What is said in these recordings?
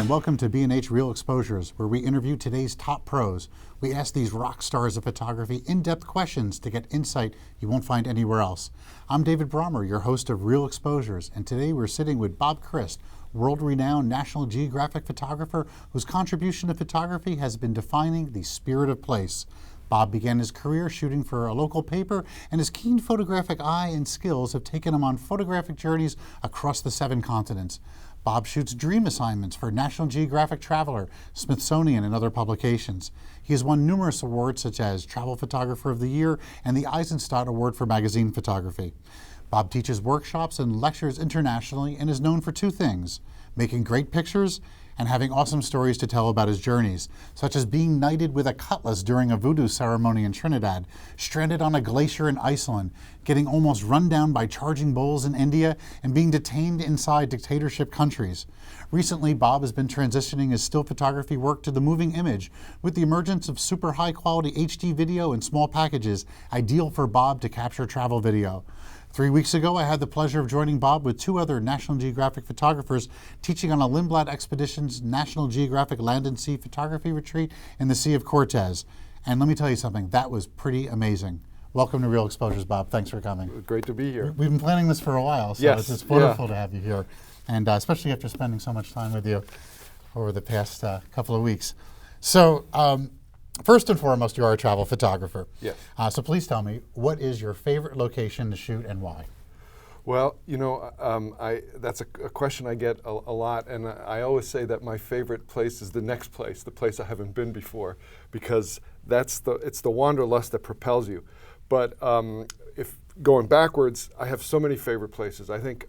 and welcome to B&H Real Exposures, where we interview today's top pros. We ask these rock stars of photography in-depth questions to get insight you won't find anywhere else. I'm David Brommer, your host of Real Exposures, and today we're sitting with Bob Krist, world-renowned National Geographic photographer whose contribution to photography has been defining the spirit of place. Bob began his career shooting for a local paper, and his keen photographic eye and skills have taken him on photographic journeys across the 7 continents. Bob shoots dream assignments for National Geographic Traveler, Smithsonian, and other publications. He has won numerous awards such as Travel Photographer of the Year and the Eisenstadt Award for Magazine Photography. Bob teaches workshops and lectures internationally and is known for 2 things: making great pictures and having awesome stories to tell about his journeys, such as being knighted with a cutlass during a voodoo ceremony in Trinidad, stranded on a glacier in Iceland, getting almost run down by charging bulls in India, and being detained inside dictatorship countries. Recently, Bob has been transitioning his still photography work to the moving image with the emergence of super high quality HD video in small packages, ideal for Bob to capture travel video. 3 weeks ago, I had the pleasure of joining Bob with 2 other National Geographic photographers teaching on a Lindblad Expedition's National Geographic Land and Sea Photography Retreat in the Sea of Cortez. And let me tell you something, that was pretty amazing. Welcome to Real Exposures, Bob. Thanks for coming. Great to be here. We've been planning this for a while, so yes, it's wonderful to have you here. And especially after spending so much time with you over the past couple of weeks. So, first and foremost, you are a travel photographer. Yes. So please tell me, what is your favorite location to shoot and why? Well, you know, that's a question I get a lot, and I always say that my favorite place is the next place, the place I haven't been before, because it's the wanderlust that propels you. But if going backwards, I have so many favorite places. I think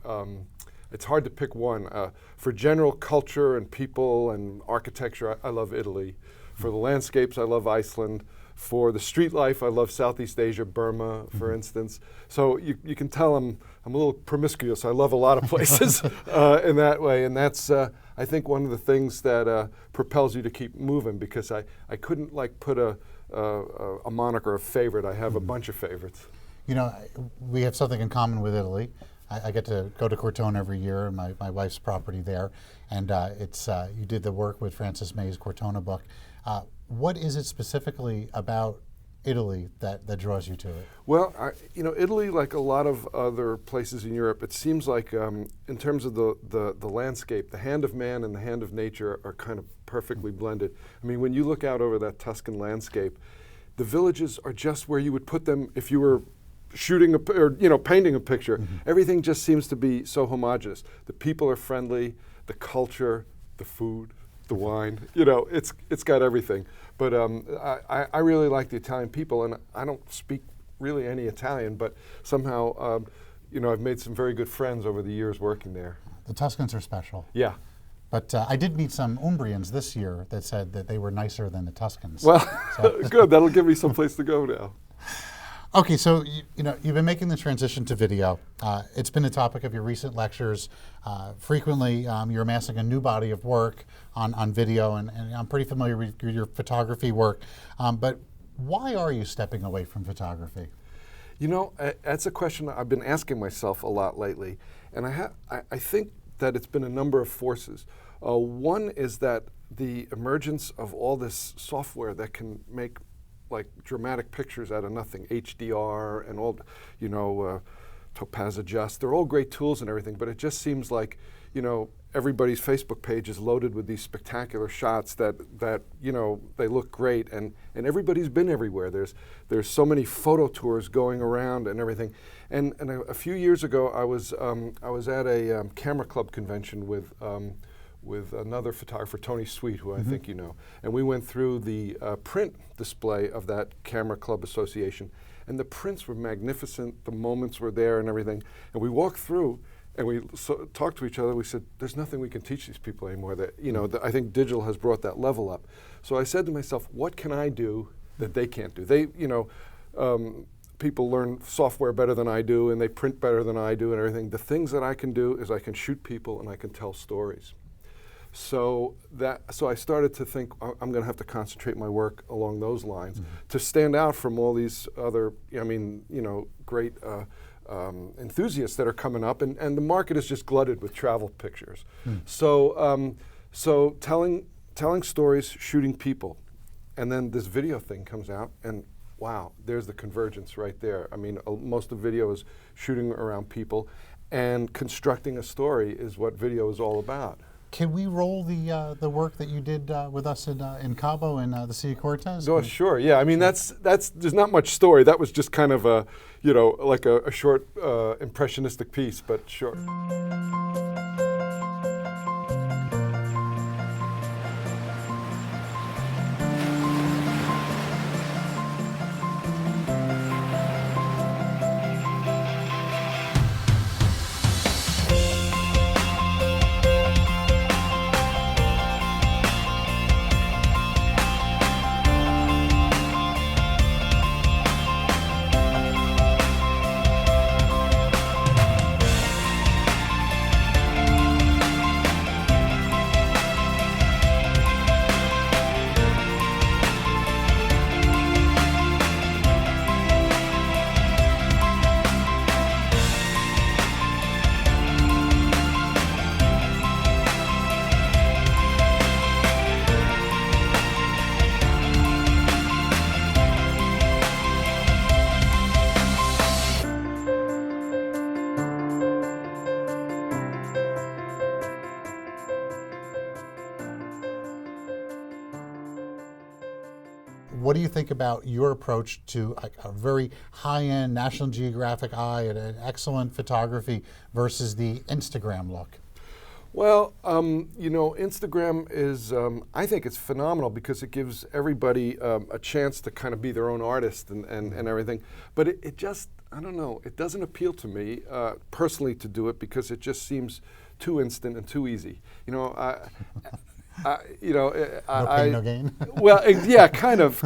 it's hard to pick one. For general culture and people and architecture, I love Italy. For the landscapes, I love Iceland. For the street life, I love Southeast Asia, Burma, for instance. So you can tell I'm a little promiscuous. I love a lot of places in that way, and that's I think one of the things that propels you to keep moving, because I couldn't like put a moniker of favorite. I have a bunch of favorites. You know, we have something in common with Italy. I get to go to Cortona every year, my wife's property there, and you did the work with Francis May's Cortona book. What is it specifically about Italy that draws you to it? Well, you know, Italy, like a lot of other places in Europe, it seems like in terms of the landscape, the hand of man and the hand of nature are kind of perfectly blended. I mean, when you look out over that Tuscan landscape, the villages are just where you would put them if you were shooting painting a picture. Everything just seems to be so homogeneous. The people are friendly, the culture, the food, the wine, you know, it's got everything. But I really like the Italian people, and I don't speak really any Italian, but somehow, you know, I've made some very good friends over the years working there. The Tuscans are special. Yeah. But I did meet some Umbrians this year that said that they were nicer than the Tuscans. Well, good, that'll give me some place to go now. Okay, so you've been making the transition to video. It's been the topic of your recent lectures. Frequently, you're amassing a new body of work on video, and I'm pretty familiar with your photography work. But why are you stepping away from photography? You know, that's a question I've been asking myself a lot lately, and I think that it's been a number of forces. One is that the emergence of all this software that can make like dramatic pictures out of nothing, HDR and all, you know, Topaz Adjust, they're all great tools and everything, but it just seems like, you know, everybody's Facebook page is loaded with these spectacular shots that you know, they look great, and everybody's been everywhere. There's so many photo tours going around and everything. And a few years ago, I was at a camera club convention with another photographer, Tony Sweet, who I think you know. And we went through the print display of that Camera Club Association. And the prints were magnificent, the moments were there and everything. And we walked through and we talked to each other. We said, there's nothing we can teach these people anymore. That, you know, I think digital has brought that level up. So I said to myself, what can I do that they can't do? They, you know, people learn software better than I do, and they print better than I do and everything. The things that I can do is I can shoot people and I can tell stories. So I started to think I'm going to have to concentrate my work along those lines to stand out from all these other, I mean, you know, great enthusiasts that are coming up, and the market is just glutted with travel pictures. So So telling stories, shooting people, and then this video thing comes out, and wow, there's the convergence right there. I mean, most of video is shooting around people, and constructing a story is what video is all about. Can we roll the work that you did with us in Cabo in the Sea of Cortez? Oh, sure. Yeah. I mean, that's there's not much story. That was just kind of a, like a short impressionistic piece, but sure. What do you think about your approach to a very high-end National Geographic eye and an excellent photography versus the Instagram look? Well, Instagram is, I think it's phenomenal because it gives everybody a chance to kind of be their own artist and everything. But it just, I don't know, it doesn't appeal to me personally to do it because it just seems too instant and too easy. No pain, no gain. Well, yeah, kind of,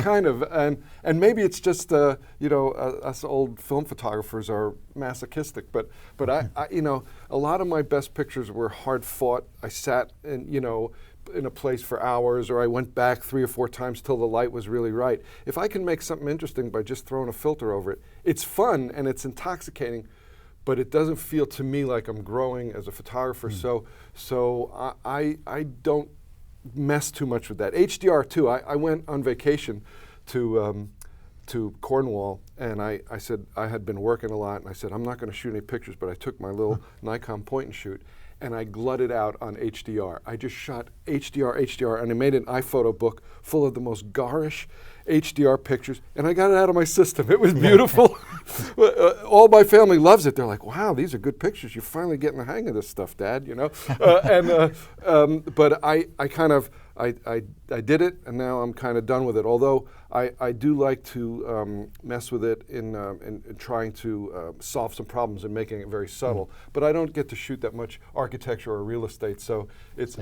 and maybe it's just us old film photographers are masochistic, but I a lot of my best pictures were hard fought. I sat in a place for hours, or I went back 3 or 4 times till the light was really right. If I can make something interesting by just throwing a filter over it, it's fun and it's intoxicating, but it doesn't feel to me like I'm growing as a photographer. So I don't mess too much with that. HDR too. I went on vacation to Cornwall, and I said I had been working a lot, and I said I'm not going to shoot any pictures, but I took my little Nikon point and shoot, and I glutted out on HDR. I just shot HDR, and I made an iPhoto book full of the most garish HDR pictures, and I got it out of my system. It was beautiful. All my family loves it. They're like, "Wow, these are good pictures. You're finally getting the hang of this stuff, Dad." But I did it, and now I'm kind of done with it. Although I do like to mess with it in trying to solve some problems and making it very subtle. But I don't get to shoot that much architecture or real estate, so it's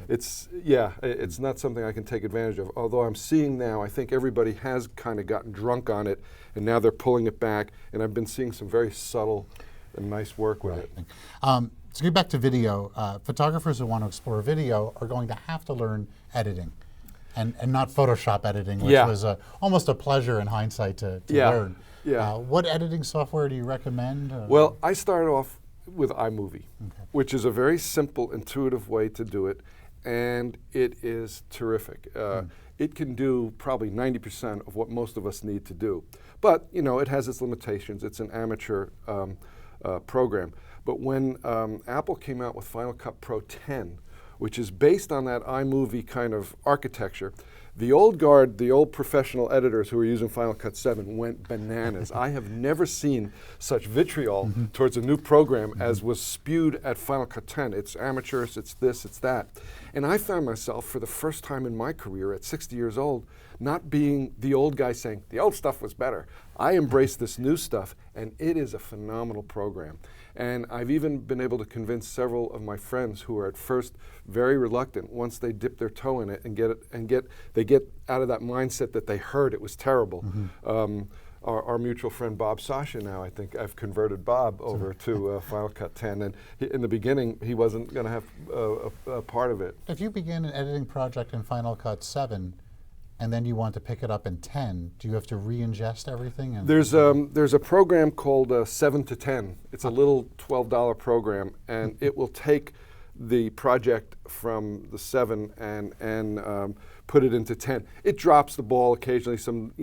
it's not something I can take advantage of. Although I'm seeing now, I think everybody has kind of gotten drunk on it, and now they're pulling it back. And I've been seeing some very subtle and nice work with it. To get back to video, photographers who want to explore video are going to have to learn editing, and not Photoshop editing, which was almost a pleasure in hindsight to learn. Yeah. What editing software do you recommend? Well, I started off with iMovie, which is a very simple, intuitive way to do it, and it is terrific. It can do probably 90% of what most of us need to do. But, it has its limitations. It's an amateur program. But when Apple came out with Final Cut Pro 10, which is based on that iMovie kind of architecture, the old guard, the old professional editors who were using Final Cut 7 went bananas. I have never seen such vitriol towards a new program as was spewed at Final Cut 10. It's amateurs, it's this, it's that. And I found myself, for the first time in my career at 60 years old, not being the old guy saying, the old stuff was better. I embraced this new stuff, and it is a phenomenal program. And I've even been able to convince several of my friends who are at first very reluctant, once they dip their toe in it and they get out of that mindset that they heard it was terrible. Our mutual friend Bob Sasha now, I think I've converted Bob over to Final Cut 10, and in the beginning he wasn't going to have a part of it. If you begin an editing project in Final Cut 7, and then you want to pick it up in 10, do you have to re-ingest everything? There's a program called 7 to 10. It's a little $12 program, and it will take the project from the 7 and put it into 10. It drops the ball occasionally. Some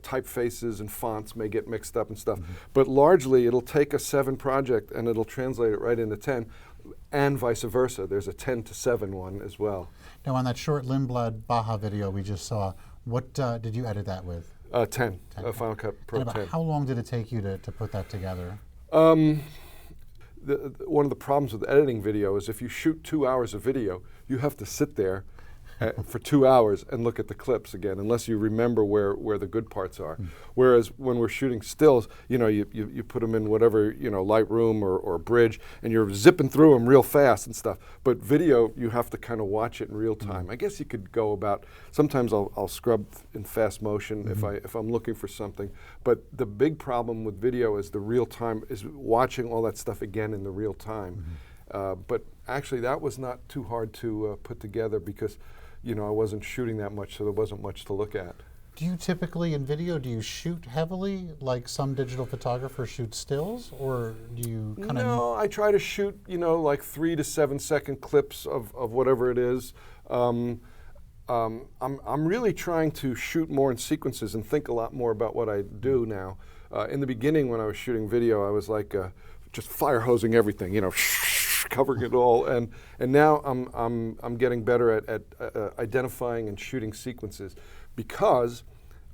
typefaces and fonts may get mixed up and stuff, but largely it'll take a 7 project and it'll translate it right into 10, and vice versa. There's a 10 to 7 one as well. Now, on that short Lindblad Baja video we just saw, what did you edit that with? 10. Final Cut Pro and about 10. How long did it take you to put that together? One of the problems with editing video is if you shoot 2 hours of video, you have to sit there for 2 hours and look at the clips again, unless you remember where the good parts are. Whereas when we're shooting stills, you put them in whatever, Lightroom or Bridge, and you're zipping through them real fast and stuff. But video, you have to kind of watch it in real time. I guess you could go about, sometimes I'll scrub in fast motion if I'm looking for something. But the big problem with video is the real time, is watching all that stuff again in the real time. But actually that was not too hard to put together because I wasn't shooting that much, so there wasn't much to look at. Do you typically, in video, do you shoot heavily, like some digital photographers shoot stills, or do you kind of... No, I try to shoot, like 3 to 7 second clips of whatever it is. I'm really trying to shoot more in sequences and think a lot more about what I do now. In the beginning, when I was shooting video, I was like just fire hosing everything, covering it all, and now I'm getting better at identifying and shooting sequences, because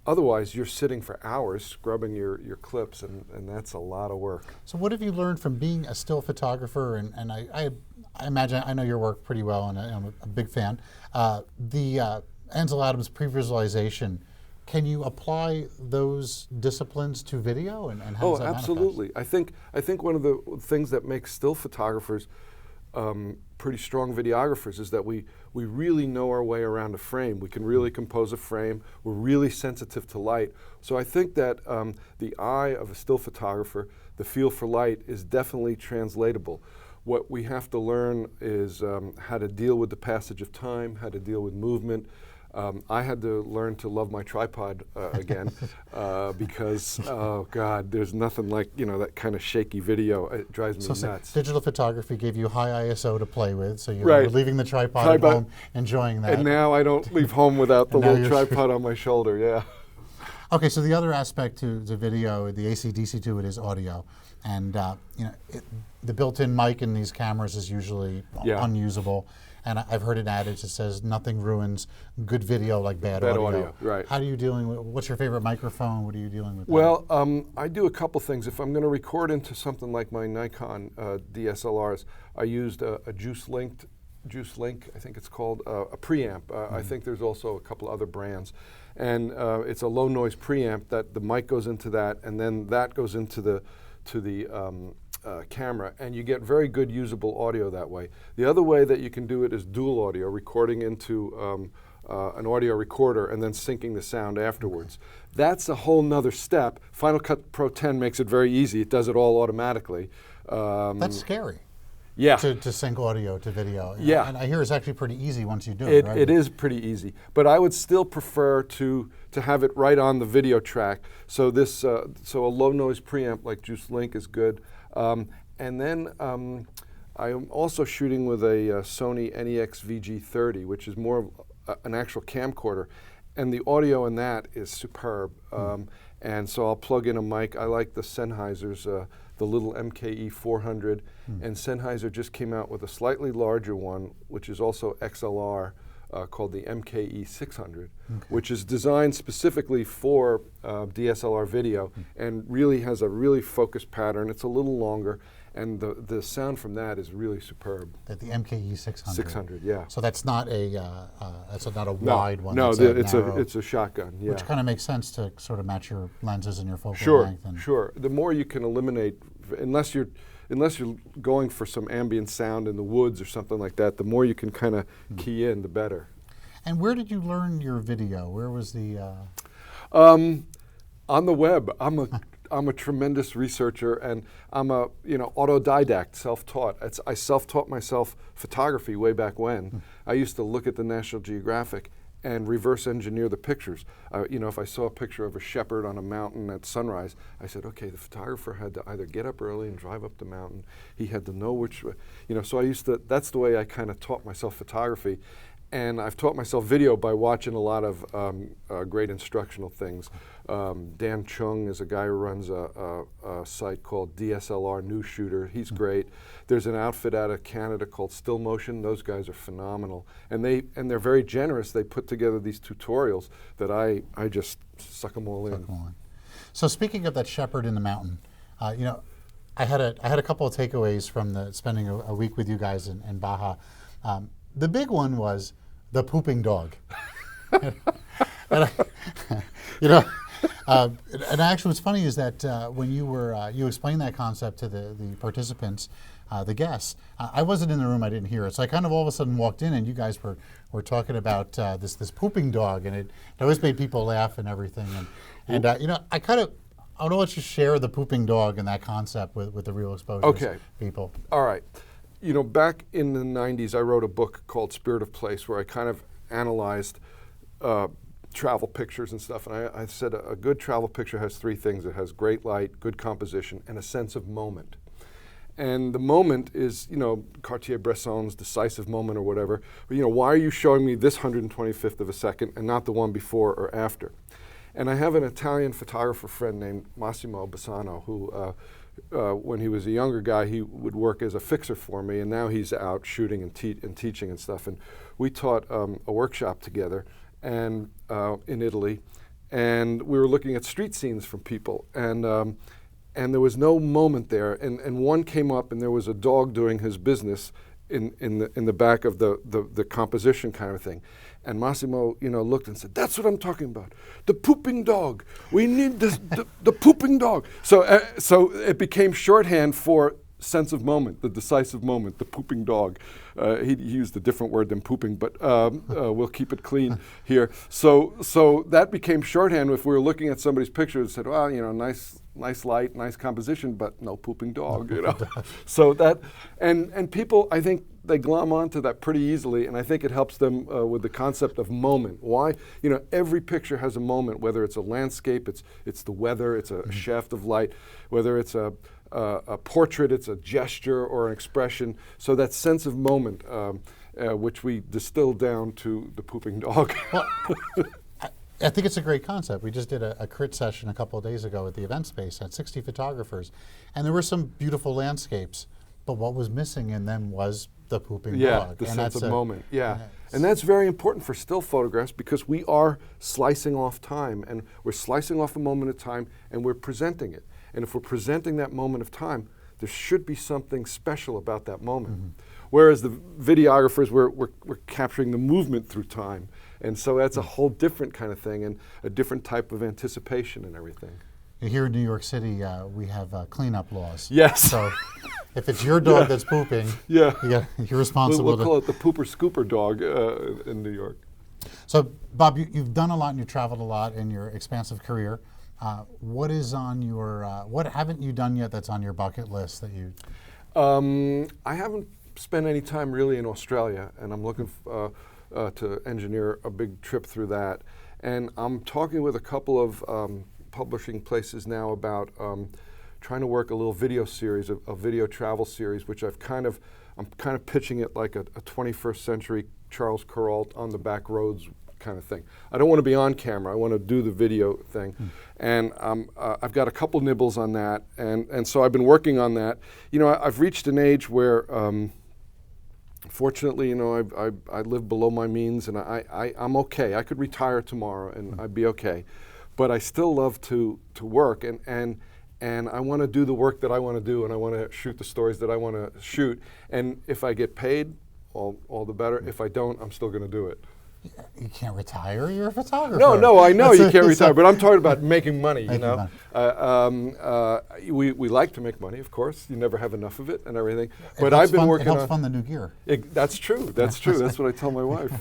otherwise you're sitting for hours scrubbing your clips, and that's a lot of work. So what have you learned from being a still photographer? And I imagine, I know your work pretty well, and I'm a big fan. The Ansel Adams Previsualization, can you apply those disciplines to video, and how does that absolutely. I think one of the things that makes still photographers pretty strong videographers is that we really know our way around a frame. We can really compose a frame. We're really sensitive to light. So I think that the eye of a still photographer, the feel for light, is definitely translatable. What we have to learn is how to deal with the passage of time, how to deal with movement. I had to learn to love my tripod again because, oh God, there's nothing like, that kind of shaky video. It drives me nuts. Digital photography gave you high ISO to play with, so you're leaving the tripod at home, enjoying that. And now I don't leave home without the little tripod on my shoulder, yeah. Okay, so the other aspect to the video, the AC/DC to it, is audio. And the built-in mic in these cameras is usually unusable. And I've heard an adage that says nothing ruins good video like bad audio. Right. How are you dealing with, what's your favorite microphone? What are you dealing with? Well, I do a couple things. If I'm going to record into something like my Nikon DSLRs, I used a Juice Link, I think it's called, a preamp. I think there's also a couple other brands. And it's a low noise preamp that the mic goes into that, and then that goes into the camera, and you get very good usable audio that way. The other way that you can do it is dual audio, recording into an audio recorder and then syncing the sound afterwards. That's a whole nother step. Final Cut Pro 10 makes it very easy. It does it all automatically. That's scary. Yeah. To sync audio to video. Yeah. And I hear it's actually pretty easy once you do it, right? It is pretty easy, but I would still prefer to have it right on the video track. So this, so a low noise preamp like Juice Link is good. And then I am also shooting with a Sony NEX VG30, which is more of an actual camcorder, and the audio in that is superb. And so I'll plug in a mic. I like the Sennheiser's, the little MKE 400, and Sennheiser just came out with a slightly larger one, which is also XLR, called the MKE 600, which is designed specifically for DSLR video, and really has a really focused pattern. It's a little longer, and the sound from that is really superb. The MKE 600. 600, yeah. So that's not a wide one. No, it's it's a shotgun. Yeah. Which kind of makes sense to sort of match your lenses and your focal length. Sure. The more you can eliminate, unless you're going for some ambient sound in the woods or something like that, the more you can kind of key in, the better. And where did you learn your video? Where was the? On the web. I'm a tremendous researcher, and I'm a autodidact, self-taught. I self-taught myself photography way back when. I used to look at the National Geographic and reverse engineer the pictures. If I saw a picture of a shepherd on a mountain at sunrise, I said, okay, the photographer had to either get up early and drive up the mountain. He had to know which way, so that's the way I kind of taught myself photography. And I've taught myself video by watching a lot of great instructional things. Dan Chung is a guy who runs a site called DSLR News Shooter. He's great. There's an outfit out of Canada called Still Motion. Those guys are phenomenal. And they're very generous. They put together these tutorials that I just suck them all in. So speaking of that shepherd in the mountain, I had a couple of takeaways from spending a week with you guys in Baja. The big one was the pooping dog. And actually what's funny is that when you explained that concept to the participants, the guests, I wasn't in the room, I didn't hear it. So I kind of all of a sudden walked in and you guys were talking about this pooping dog, and it always made people laugh and everything. And I want to let you share the pooping dog and that concept with the Real Exposures people. All right. Back in the 90s, I wrote a book called Spirit of Place where I kind of analyzed travel pictures and stuff. And I said a good travel picture has three things. It has great light, good composition, and a sense of moment. And the moment is, Cartier-Bresson's decisive moment or whatever. Why are you showing me this 125th of a second and not the one before or after? And I have an Italian photographer friend named Massimo Bassano who when he was a younger guy, he would work as a fixer for me, and now he's out shooting and teaching and stuff. And we taught a workshop together and in Italy, and we were looking at street scenes from people, and there was no moment there. And one came up, and there was a dog doing his business in the back of the composition kind of thing. And Massimo, looked and said, "That's what I'm talking about. The pooping dog. We need the pooping dog." So it became shorthand for sense of moment, the decisive moment, the pooping dog. He used a different word than pooping, but we'll keep it clean here. So that became shorthand. If we were looking at somebody's picture and said, "Well, nice light, nice composition, but no pooping dog," So that, and people, I think, they glom onto that pretty easily, and I think it helps them with the concept of moment. Why? Every picture has a moment, whether it's a landscape, it's the weather, it's a shaft of light, whether it's a portrait, it's a gesture or an expression. So that sense of moment, which we distill down to the pooping dog. Well, I think it's a great concept. We just did a crit session a couple of days ago at the event space, had 60 photographers, and there were some beautiful landscapes, but what was missing in them was the pooping dog. Yeah, the sense of moment. Yeah, and that's very important for still photographs because we are slicing off time, and we're slicing off a moment of time, and we're presenting it. And if we're presenting that moment of time, there should be something special about that moment. Whereas the videographers, we're capturing the movement through time. And so that's a whole different kind of thing and a different type of anticipation and everything. Here in New York City, we have cleanup laws. Yes. So if it's your dog that's pooping, you're responsible. We'll call it the pooper scooper dog in New York. So Bob, you've done a lot and you've traveled a lot in your expansive career. What is on your, what haven't you done yet that's on your bucket list that you? I haven't spent any time really in Australia, and I'm looking to engineer a big trip through that. And I'm talking with a couple of publishing places now about trying to work a little video series, a video travel series, which I'm kind of pitching it like a 21st century Charles Kuralt on the back roads kind of thing. I don't want to be on camera. I want to do the video thing. And I've got a couple nibbles on that. And so I've been working on that. I've reached an age where, fortunately, I live below my means, and I'm okay. I could retire tomorrow and I'd be okay. But I still love to work, and I want to do the work that I want to do, and I want to shoot the stories that I want to shoot. And if I get paid, all the better. If I don't, I'm still going to do it. You can't retire. You're a photographer. No, I know you can't retire, but I'm talking about making money. We like to make money, of course. You never have enough of it and everything. But I've been working on. It helps fund the new gear. That's true. That's true. That's what I tell my wife.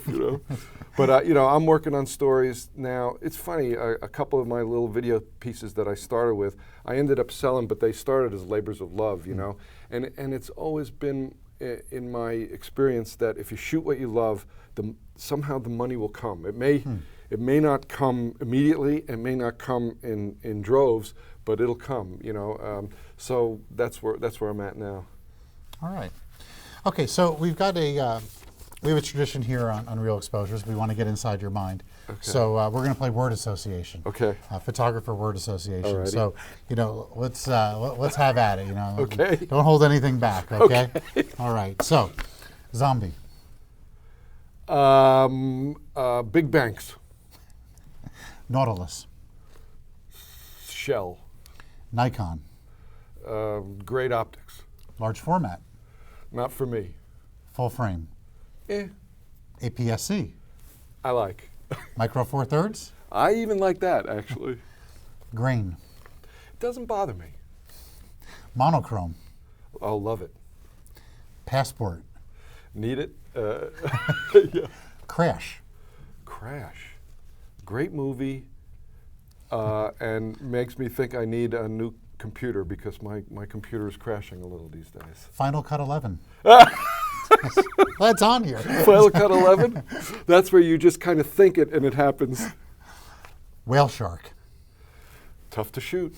But I'm working on stories now. It's funny. A couple of my little video pieces that I started with, I ended up selling, but they started as labors of love. And it's always been in my experience that if you shoot what you love, somehow the money will come. It may not come immediately, it may not come in droves, but it'll come. So that's where I'm at now. All right. Okay, so we have a tradition here on Real Exposures. We want to get inside your mind. Okay. So we're going to play word association. Okay. Photographer word association. Alrighty. So let's have at it. Okay. Don't hold anything back. Okay. All right. So, zombie. Big banks. Nautilus. Shell. Nikon. Great optics. Large format. Not for me. Full frame. APS-C. I like. Micro Four Thirds. I even like that, actually. Grain. It doesn't bother me. Monochrome. I'll love it. Passport. Need it? Yeah. Crash. Crash. Great movie, and makes me think I need a new computer because my computer is crashing a little these days. Final Cut 11. Well, it's on here. Final Cut 11? That's where you just kind of think it and it happens. Whale shark. Tough to shoot.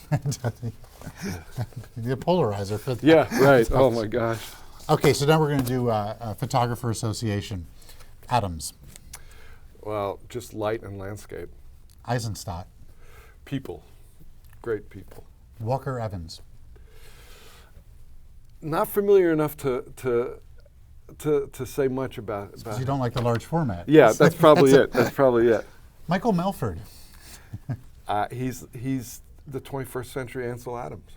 The polarizer for that. Yeah, right. Oh my gosh. Okay, so now we're going to do a photographer association. Adams. Well, just light and landscape. Eisenstadt. People. Great people. Walker Evans. Not familiar enough to say much about Because you don't like the large format. Yeah, that's probably it. That's probably it. Michael Melford. He's the 21st century Ansel Adams.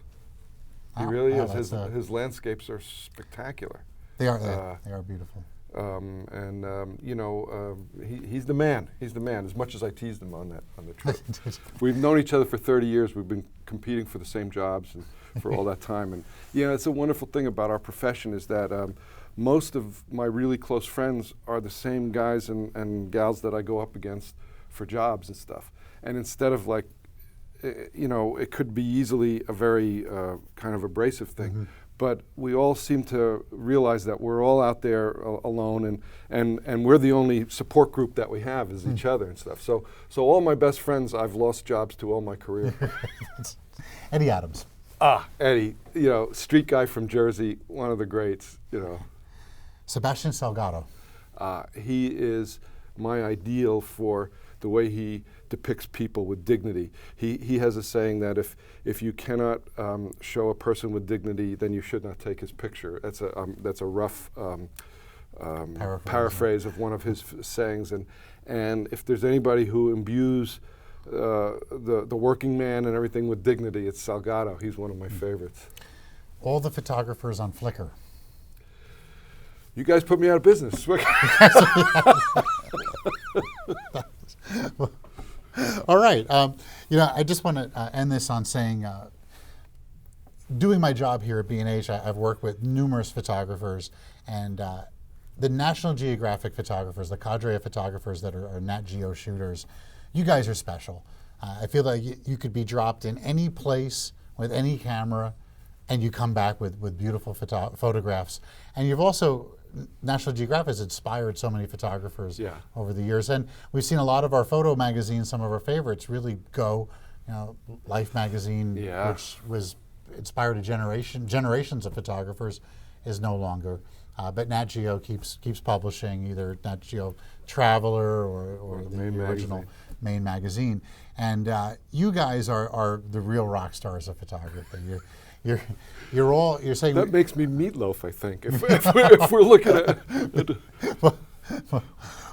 He Oh, really wow, is. that's His landscapes are spectacular. They are beautiful. He's the man. He's the man. As much as I teased him on the trip, we've known each other for 30 years. We've been competing for the same jobs and for all that time. And it's a wonderful thing about our profession is that most of my really close friends are the same guys and gals that I go up against for jobs and stuff. And instead of it could be easily a very kind of abrasive thing. Mm-hmm. But we all seem to realize that we're all out there alone, and we're the only support group that we have is each other and stuff. So all my best friends, I've lost jobs to all my career. Eddie Adams. Eddie, street guy from Jersey, one of the greats, Sebastian Salgado. He is my ideal for the way he depicts people with dignity. He has a saying that if you cannot show a person with dignity, then you should not take his picture. That's a rough paraphrase of one of his sayings. And if there's anybody who imbues the working man and everything with dignity, it's Salgado. He's one of my favorites. All the photographers on Flickr. You guys put me out of business. All right. I just want to end this on saying, doing my job here at B&H, I've worked with numerous photographers, and the National Geographic photographers, the cadre of photographers that are Nat Geo shooters, you guys are special. I feel like you could be dropped in any place with any camera, and you come back with beautiful photographs. And you've also, National Geographic has inspired so many photographers over the years, and we've seen a lot of our photo magazines, some of our favorites, really go. Life magazine, which was inspired a generations of photographers, is no longer. But Nat Geo keeps publishing, either Nat Geo Traveler or the original main magazine, and you guys are the real rock stars of photography. You're saying that makes me Meatloaf, I think. If we're looking at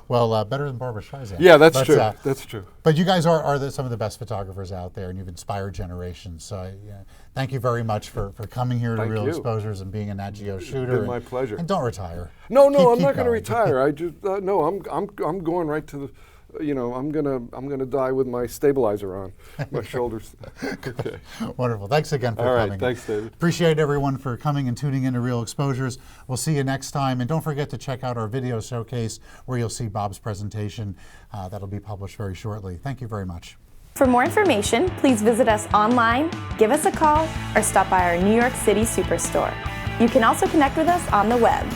well, better than Barbra Streisand. Yeah, that's true. That's true. But you guys are some of the best photographers out there, and you've inspired generations. So thank you very much for coming here to Real Exposures and being a Nat Geo shooter. It's been my pleasure. And don't retire. No, I'm not going to retire. I just no, I'm going right to the. I'm gonna die with my stabilizer on my shoulders. Okay. Wonderful. Thanks again for coming. All right. Thanks, David. Appreciate everyone for coming and tuning in to Real Exposures. We'll see you next time, and don't forget to check out our video showcase where you'll see Bob's presentation. That'll be published very shortly. Thank you very much. For more information, please visit us online, give us a call, or stop by our New York City Superstore. You can also connect with us on the web.